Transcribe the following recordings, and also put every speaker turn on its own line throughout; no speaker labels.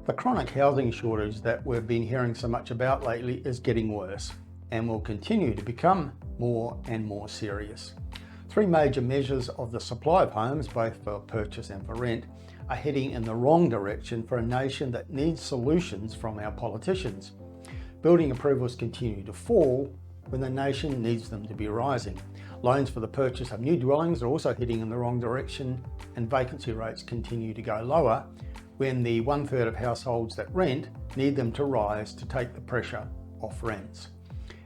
The chronic housing shortage that we've been hearing so much about lately is getting worse and will continue to become more and more serious. Three major measures of the supply of homes, both for purchase and for rent, are heading in the wrong direction for a nation that needs solutions from our politicians. Building approvals continue to fall when the nation needs them to be rising. Loans for the purchase of new dwellings are also heading in the wrong direction, and vacancy rates continue to go lower when the 1/3 of households that rent need them to rise to take the pressure off rents.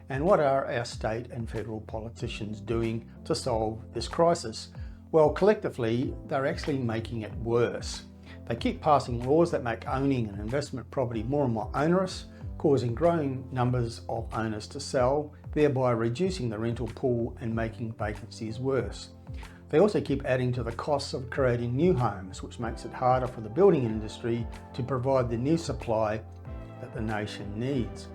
And what are our state and federal politicians doing to solve this crisis? Well, collectively, they're actually making it worse. They keep passing laws that make owning an investment property more and more onerous, causing growing numbers of owners to sell, thereby reducing the rental pool and making vacancies worse. They also keep adding to the costs of creating new homes, which makes it harder for the building industry to provide the new supply that the nation needs.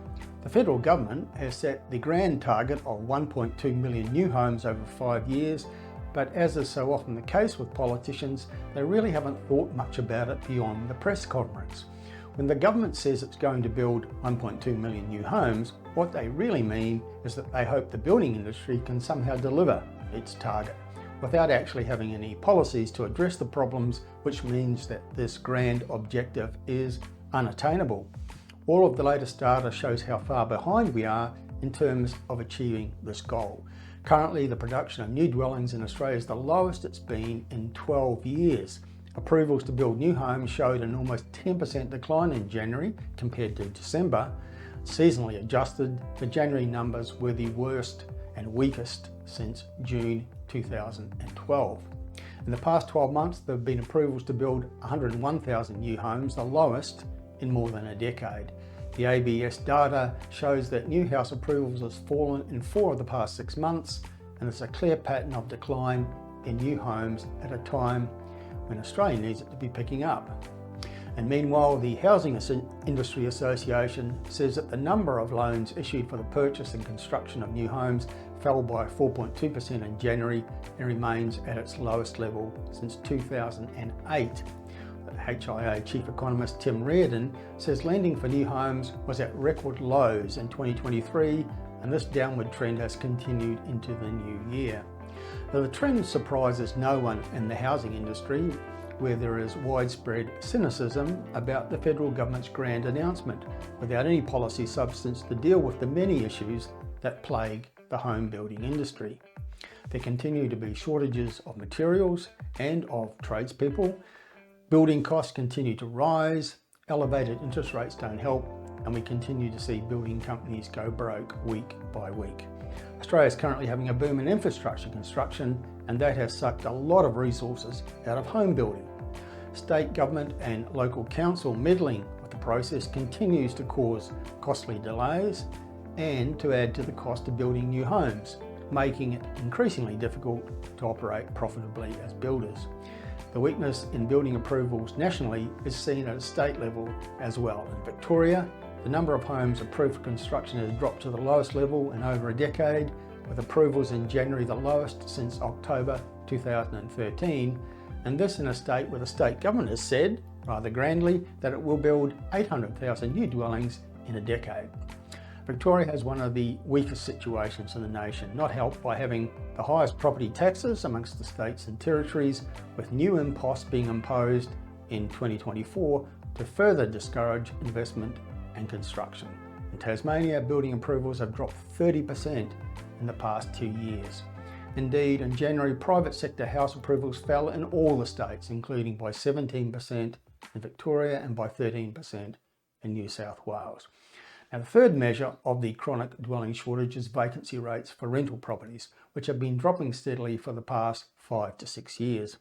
The federal government has set the grand target of 1.2 million new homes over 5 years, but as is so often the case with politicians, they really haven't thought much about it beyond the press conference. When the government says it's going to build 1.2 million new homes, what they really mean is that they hope the building industry can somehow deliver its target, without actually having any policies to address the problems, which means that this grand objective is unattainable. All of the latest data shows how far behind we are in terms of achieving this goal. Currently, the production of new dwellings in Australia is the lowest it's been in 12 years. Approvals to build new homes showed an almost 10% decline in January compared to December. Seasonally adjusted, the January numbers were the worst and weakest since June 2012. In the past 12 months, there have been approvals to build 101,000 new homes, the lowest in more than a decade. The ABS data shows that new house approvals has fallen in 4 of the past 6 months, and there's a clear pattern of decline in new homes at a time when Australia needs it to be picking up. And meanwhile, the Housing Industry Association says that the number of loans issued for the purchase and construction of new homes fell by 4.2% in January and remains at its lowest level since 2008. HIA Chief Economist Tim Reardon says lending for new homes was at record lows in 2023, and this downward trend has continued into the new year. Now, the trend surprises no one in the housing industry, where there is widespread cynicism about the federal government's grand announcement, without any policy substance to deal with the many issues that plague the home building industry. There continue to be shortages of materials and of tradespeople. Building costs continue to rise, elevated interest rates don't help, and we continue to see building companies go broke week by week. Australia is currently having a boom in infrastructure construction, and that has sucked a lot of resources out of home building. State government and local council meddling with the process continues to cause costly delays and to add to the cost of building new homes, making it increasingly difficult to operate profitably as builders. The weakness in building approvals nationally is seen at a state level as well. In Victoria, the number of homes approved for construction has dropped to the lowest level in over a decade, with approvals in January the lowest since October 2013, and this in a state where the state government has said, rather grandly, that it will build 800,000 new dwellings in a decade. Victoria has one of the weakest situations in the nation, not helped by having the highest property taxes amongst the states and territories, with new imposts being imposed in 2024 to further discourage investment and construction. In Tasmania, building approvals have dropped 30% in the past 2 years. Indeed, in January, private sector house approvals fell in all the states, including by 17% in Victoria and by 13% in New South Wales. Now, the third measure of the chronic dwelling shortage is vacancy rates for rental properties, which have been dropping steadily for the past 5 to 6 years.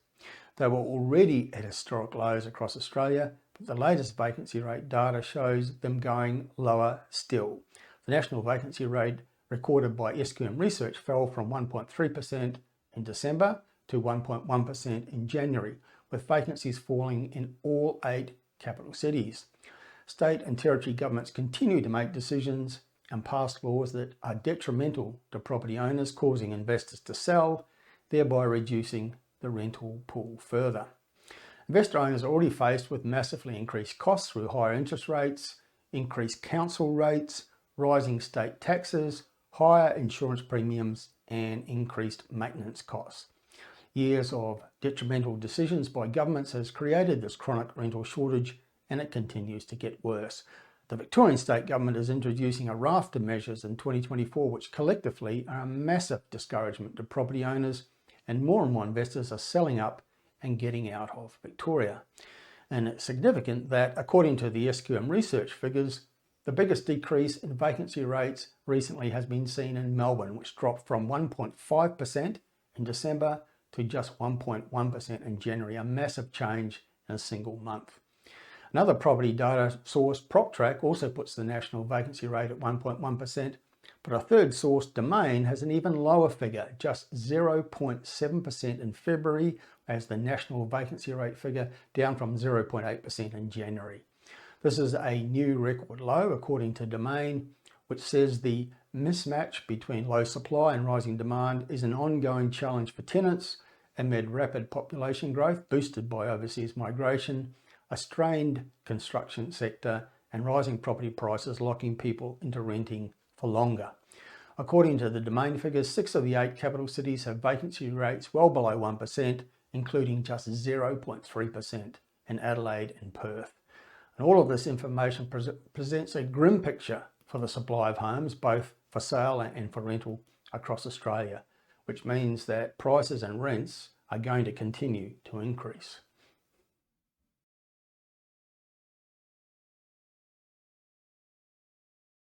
They were already at historic lows across Australia, but the latest vacancy rate data shows them going lower still. The national vacancy rate recorded by SQM Research fell from 1.3% in December to 1.1% in January, with vacancies falling in all 8 capital cities. State and territory governments continue to make decisions and pass laws that are detrimental to property owners, causing investors to sell, thereby reducing the rental pool further. Investor owners are already faced with massively increased costs through higher interest rates, increased council rates, rising state taxes, higher insurance premiums, and increased maintenance costs. Years of detrimental decisions by governments has created this chronic rental shortage, and it continues to get worse. The Victorian state government is introducing a raft of measures in 2024 which collectively are a massive discouragement to property owners, and more investors are selling up and getting out of Victoria. And it's significant that, according to the SQM research figures, the biggest decrease in vacancy rates recently has been seen in Melbourne, which dropped from 1.5% in December to just 1.1% in January, a massive change in a single month. Another property data source, PropTrack, also puts the national vacancy rate at 1.1%, but a third source, Domain, has an even lower figure, just 0.7% in February, as the national vacancy rate figure, down from 0.8% in January. This is a new record low, according to Domain, which says the mismatch between low supply and rising demand is an ongoing challenge for tenants amid rapid population growth boosted by overseas migration, a strained construction sector, and rising property prices locking people into renting for longer. According to the Domain figures, 6 of the 8 capital cities have vacancy rates well below 1%, including just 0.3% in Adelaide and Perth. And all of this information presents a grim picture for the supply of homes, both for sale and for rental across Australia, which means that prices and rents are going to continue to increase.